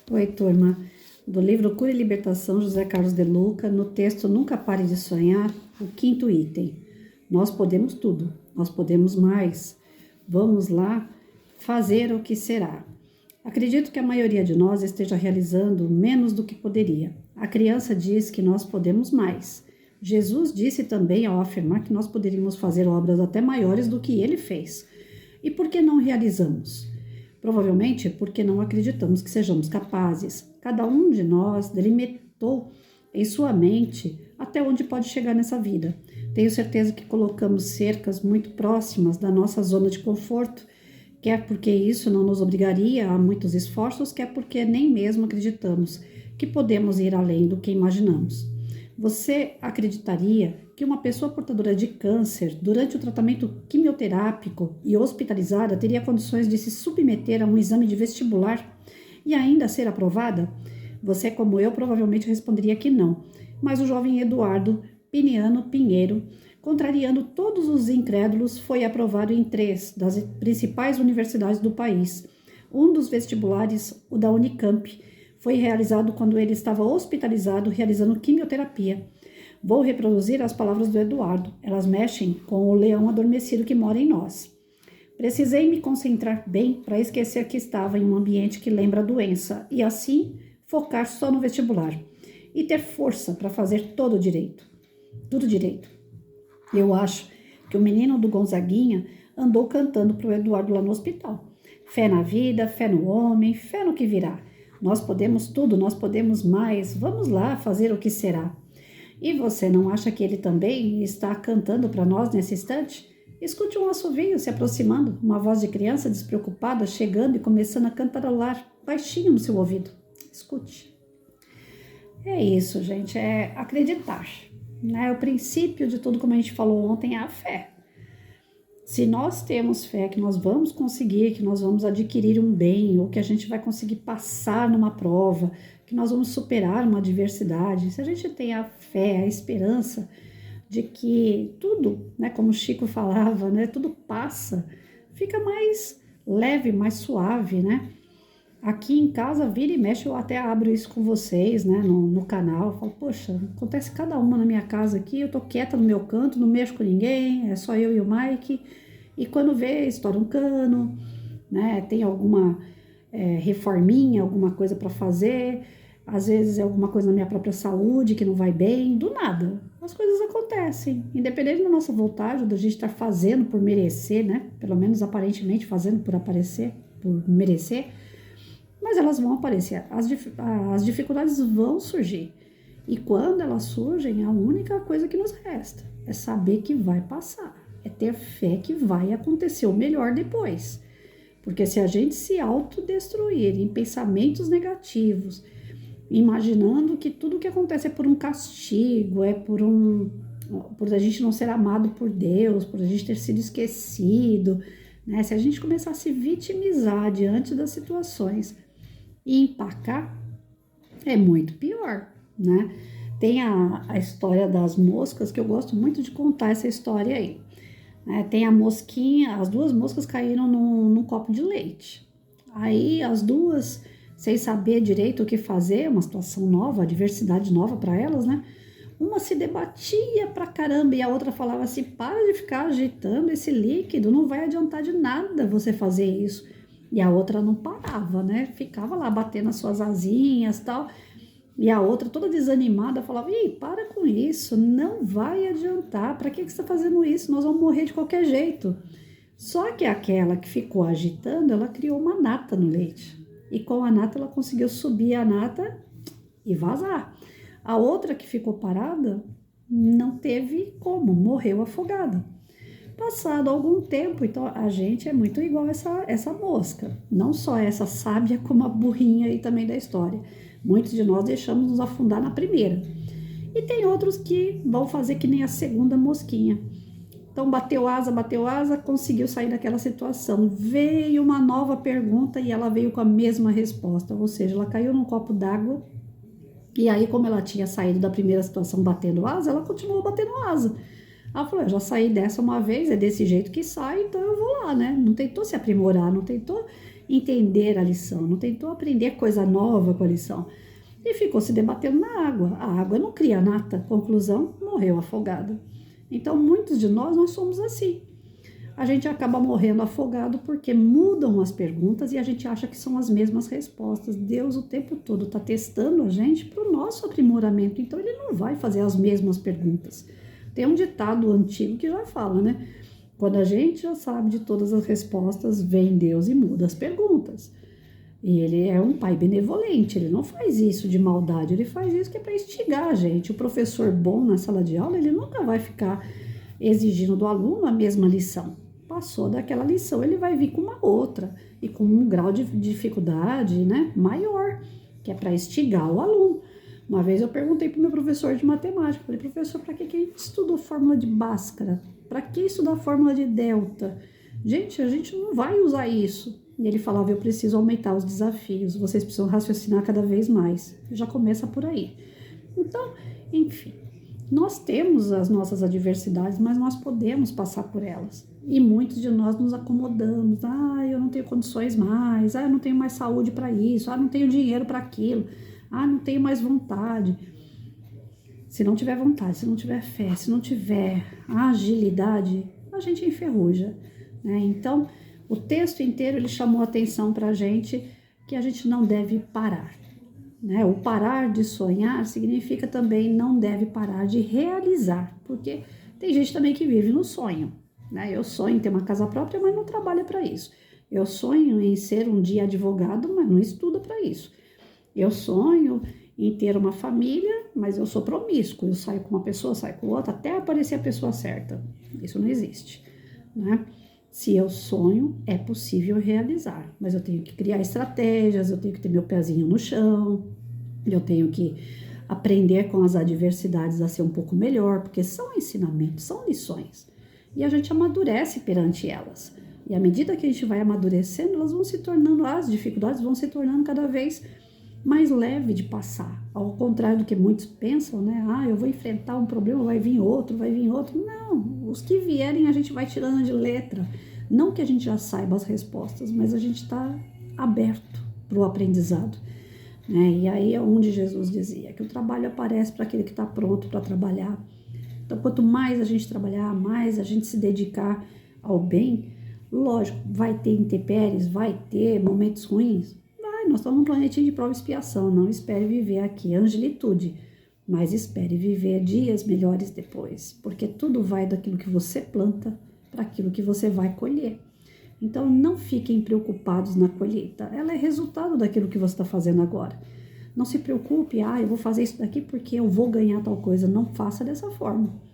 Oi, turma. Do livro Cura e Libertação, José Carlos de Luca, no texto Nunca Pare de Sonhar, o quinto item. Nós podemos tudo, nós podemos mais. Vamos lá fazer o que será. Acredito que a maioria de nós esteja realizando menos do que poderia. A criança diz que nós podemos mais. Jesus disse também ao afirmar que nós poderíamos fazer obras até maiores do que ele fez. E por que não realizamos? Provavelmente porque não acreditamos que sejamos capazes. Cada um de nós delimitou em sua mente até onde pode chegar nessa vida. Tenho certeza que colocamos cercas muito próximas da nossa zona de conforto, quer porque isso não nos obrigaria a muitos esforços, quer porque nem mesmo acreditamos que podemos ir além do que imaginamos. Você acreditaria que uma pessoa portadora de câncer, durante o tratamento quimioterápico e hospitalizada, teria condições de se submeter a um exame de vestibular e ainda ser aprovada? Você, como eu, provavelmente responderia que não. Mas o jovem Eduardo Piniano Pinheiro, contrariando todos os incrédulos, foi aprovado em 3 das principais universidades do país. Um dos vestibulares, o da Unicamp, foi realizado quando ele estava hospitalizado, realizando quimioterapia. Vou reproduzir as palavras do Eduardo. Elas mexem com o leão adormecido que mora em nós. Precisei me concentrar bem para esquecer que estava em um ambiente que lembra a doença e assim focar só no vestibular e ter força para fazer tudo direito. Eu acho que o menino do Gonzaguinha andou cantando para o Eduardo lá no hospital. Fé na vida, fé no homem, fé no que virá. Nós podemos tudo, nós podemos mais. Vamos lá fazer o que será. E você não acha que ele também está cantando para nós nesse instante? Escute um assovio se aproximando, uma voz de criança despreocupada chegando e começando a cantarolar baixinho no seu ouvido. Escute. É isso, gente, é acreditar, né? O princípio de tudo, como a gente falou ontem, é a fé. Se nós temos fé que nós vamos conseguir, que nós vamos adquirir um bem, ou que a gente vai conseguir passar numa prova, que nós vamos superar uma adversidade, se a gente tem a fé, a esperança de que tudo, né, como o Chico falava, né, tudo passa, fica mais leve, mais suave, né? Aqui em casa, vira e mexe, eu até abro isso com vocês, né, no canal. Eu falo, poxa, acontece cada uma na minha casa aqui, eu tô quieta no meu canto, não mexo com ninguém, é só eu e o Mike. E quando vê, estoura um cano, né, tem alguma reforminha, alguma coisa para fazer. Às vezes é alguma coisa na minha própria saúde que não vai bem, do nada. As coisas acontecem, independente da nossa vontade, da gente estar fazendo por merecer, né, pelo menos aparentemente fazendo por aparecer, por merecer. Mas elas vão aparecer, as dificuldades vão surgir. E quando elas surgem, a única coisa que nos resta é saber que vai passar, é ter fé que vai acontecer o melhor depois. Porque se a gente se autodestruir em pensamentos negativos, imaginando que tudo que acontece é por um castigo, por a gente não ser amado por Deus, por a gente ter sido esquecido, né? Se a gente começar a se vitimizar diante das situações e empacar, é muito pior, né? Tem a história das moscas, que eu gosto muito de contar essa história aí. Tem a mosquinha, as 2 moscas caíram num copo de leite. Aí as 2, sem saber direito o que fazer, uma situação nova, adversidade nova para elas, né? Uma se debatia pra caramba e a outra falava assim, para de ficar agitando esse líquido, não vai adiantar de nada você fazer isso. E a outra não parava, né? Ficava lá batendo as suas asinhas e tal. E a outra, toda desanimada, falava, ih, para com isso, não vai adiantar. Para que você está fazendo isso? Nós vamos morrer de qualquer jeito. Só que aquela que ficou agitando, ela criou uma nata no leite. E com a nata, ela conseguiu subir a nata e vazar. A outra que ficou parada, não teve como, morreu afogada. Passado algum tempo, então a gente é muito igual essa mosca. Não só essa sábia, como a burrinha aí também da história. Muitos de nós deixamos nos afundar na primeira. E tem outros que vão fazer que nem a segunda mosquinha. Então bateu asa, conseguiu sair daquela situação. Veio uma nova pergunta e ela veio com a mesma resposta. Ou seja, ela caiu num copo d'água. E aí, como ela tinha saído da primeira situação batendo asa, ela continuou batendo asa. Ela falou, eu já saí dessa uma vez, é desse jeito que sai, então eu vou lá, né? Não tentou se aprimorar, não tentou entender a lição, não tentou aprender coisa nova com a lição. E ficou se debatendo na água. A água não cria nata. Conclusão, morreu afogada. Então, muitos de nós somos assim. A gente acaba morrendo afogado porque mudam as perguntas e a gente acha que são as mesmas respostas. Deus o tempo todo está testando a gente para o nosso aprimoramento, então ele não vai fazer as mesmas perguntas. Tem um ditado antigo que já fala, né? Quando a gente já sabe de todas as respostas, vem Deus e muda as perguntas. E ele é um pai benevolente, ele não faz isso de maldade, ele faz isso que é para instigar a gente. O professor bom na sala de aula, ele nunca vai ficar exigindo do aluno a mesma lição. Passou daquela lição, ele vai vir com uma outra e com um grau de dificuldade, né, maior, que é para instigar o aluno. Uma vez eu perguntei para o meu professor de matemática, falei, professor, para que a gente estudou fórmula de Bhaskara? Para que estudar fórmula de delta? Gente, a gente não vai usar isso. E ele falava, eu preciso aumentar os desafios, vocês precisam raciocinar cada vez mais. Já começa por aí. Então, enfim, nós temos as nossas adversidades, mas nós podemos passar por elas. E muitos de nós nos acomodamos. Eu não tenho condições mais. Eu não tenho mais saúde para isso. Não tenho dinheiro para aquilo. Não tenho mais vontade. Se não tiver vontade, se não tiver fé, se não tiver agilidade, a gente enferruja, né? Então, o texto inteiro ele chamou atenção para a gente que a gente não deve parar, né? O parar de sonhar significa também não deve parar de realizar, porque tem gente também que vive no sonho, né? Eu sonho em ter uma casa própria, mas não trabalha para isso. Eu sonho em ser um dia advogado, mas não estuda para isso. Eu sonho em ter uma família, mas eu sou promíscuo. Eu saio com uma pessoa, saio com outra, até aparecer a pessoa certa. Isso não existe, né? Se eu sonho, é possível realizar, mas eu tenho que criar estratégias, eu tenho que ter meu pezinho no chão, eu tenho que aprender com as adversidades a ser um pouco melhor, porque são ensinamentos, são lições, e a gente amadurece perante elas. E à medida que a gente vai amadurecendo, elas vão se tornando, as dificuldades vão se tornando cada vez mais leve de passar. Ao contrário do que muitos pensam, né? Eu vou enfrentar um problema, vai vir outro. Não, os que vierem a gente vai tirando de letra. Não que a gente já saiba as respostas, mas a gente está aberto para o aprendizado, né? E aí é onde Jesus dizia que o trabalho aparece para aquele que está pronto para trabalhar. Então, quanto mais a gente trabalhar, mais a gente se dedicar ao bem, lógico, vai ter intempéries, vai ter momentos ruins. Nós estamos num planetinha de prova e expiação, não espere viver aqui angelitude, mas espere viver dias melhores depois, porque tudo vai daquilo que você planta para aquilo que você vai colher. Então não fiquem preocupados na colheita, ela é resultado daquilo que você está fazendo agora. Não se preocupe, eu vou fazer isso daqui porque eu vou ganhar tal coisa, não faça dessa forma.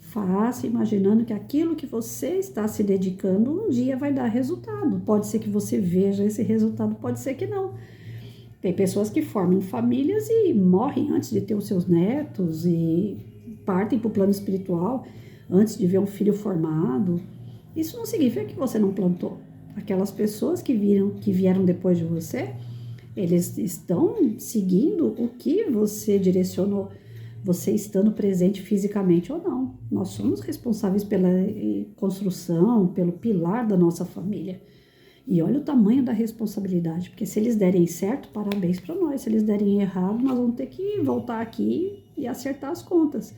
Faça imaginando que aquilo que você está se dedicando um dia vai dar resultado. Pode ser que você veja esse resultado, pode ser que não. Tem pessoas que formam famílias e morrem antes de ter os seus netos e partem para o plano espiritual antes de ver um filho formado. Isso não significa que você não plantou. Aquelas pessoas que vieram depois de você, eles estão seguindo o que você direcionou. Você estando presente fisicamente ou não. Nós somos responsáveis pela construção, pelo pilar da nossa família. E olha o tamanho da responsabilidade, porque se eles derem certo, parabéns para nós. Se eles derem errado, nós vamos ter que voltar aqui e acertar as contas,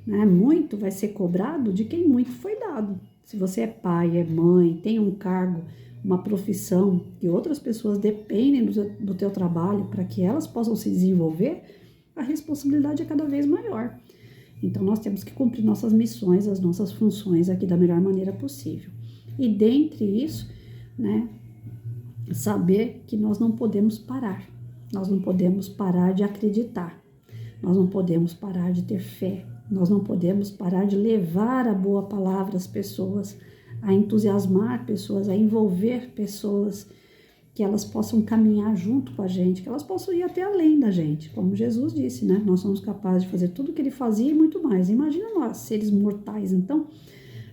né? Muito vai ser cobrado de quem muito foi dado. Se você é pai, é mãe, tem um cargo, uma profissão, e outras pessoas dependem do teu trabalho para que elas possam se desenvolver, a responsabilidade é cada vez maior. Então, nós temos que cumprir nossas missões, as nossas funções aqui da melhor maneira possível. E dentre isso, né, saber que nós não podemos parar. Nós não podemos parar de acreditar. Nós não podemos parar de ter fé. Nós não podemos parar de levar a boa palavra às pessoas, a entusiasmar pessoas, a envolver pessoas, que elas possam caminhar junto com a gente, que elas possam ir até além da gente, como Jesus disse, né? Nós somos capazes de fazer tudo o que ele fazia e muito mais. Imagina nós, seres mortais, então,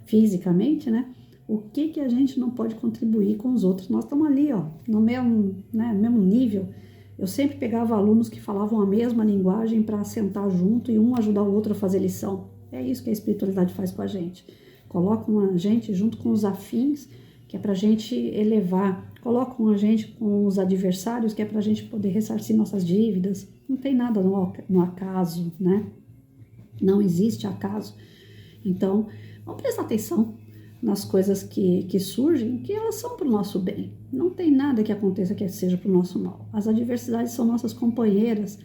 fisicamente, né? O que a gente não pode contribuir com os outros? Nós estamos ali, no mesmo, né, mesmo nível. Eu sempre pegava alunos que falavam a mesma linguagem para sentar junto e um ajudar o outro a fazer lição. É isso que a espiritualidade faz com a gente. Coloca a gente junto com os afins, que é para a gente elevar. colocam a gente com os adversários, que é para a gente poder ressarcir nossas dívidas. Não tem nada no acaso, né? Não existe acaso. Então, vamos prestar atenção nas coisas que surgem, que elas são para o nosso bem. Não tem nada que aconteça que seja para o nosso mal. As adversidades são nossas companheiras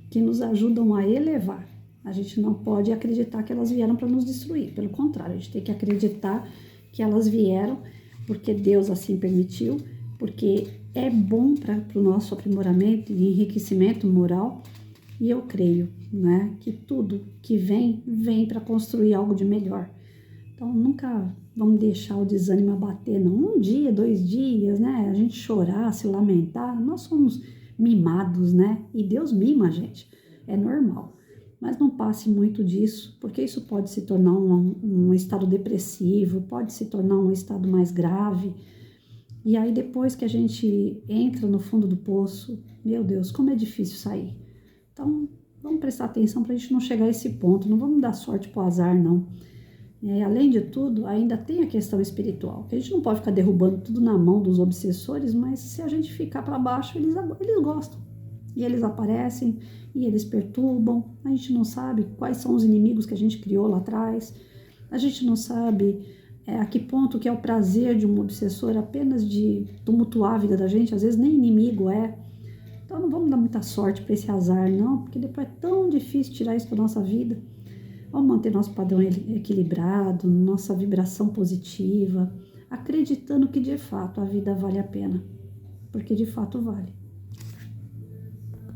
que nos ajudam a elevar. A gente não pode acreditar que elas vieram para nos destruir. Pelo contrário, a gente tem que acreditar que elas vieram porque Deus assim permitiu, porque é bom para o nosso aprimoramento e enriquecimento moral. E eu creio, né, que tudo que vem para construir algo de melhor. Então, nunca vamos deixar o desânimo abater, não. Um dia, 2 dias, né, a gente chorar, se lamentar, nós somos mimados, né, e Deus mima a gente, é normal. Mas não passe muito disso, porque isso pode se tornar um estado depressivo, pode se tornar um estado mais grave. E aí, depois que a gente entra no fundo do poço, meu Deus, como é difícil sair. Então, vamos prestar atenção para a gente não chegar a esse ponto, não vamos dar sorte para o azar, não. Além de tudo, ainda tem a questão espiritual, que a gente não pode ficar derrubando tudo na mão dos obsessores, mas se a gente ficar para baixo, eles gostam. E eles aparecem, e eles perturbam, a gente não sabe quais são os inimigos que a gente criou lá atrás, a gente não sabe a que ponto que é o prazer de um obsessor apenas de tumultuar a vida da gente, às vezes nem inimigo é. Então não vamos dar muita sorte para esse azar, não, porque depois é tão difícil tirar isso da nossa vida. Vamos manter nosso padrão equilibrado, nossa vibração positiva, acreditando que de fato a vida vale a pena, porque de fato vale.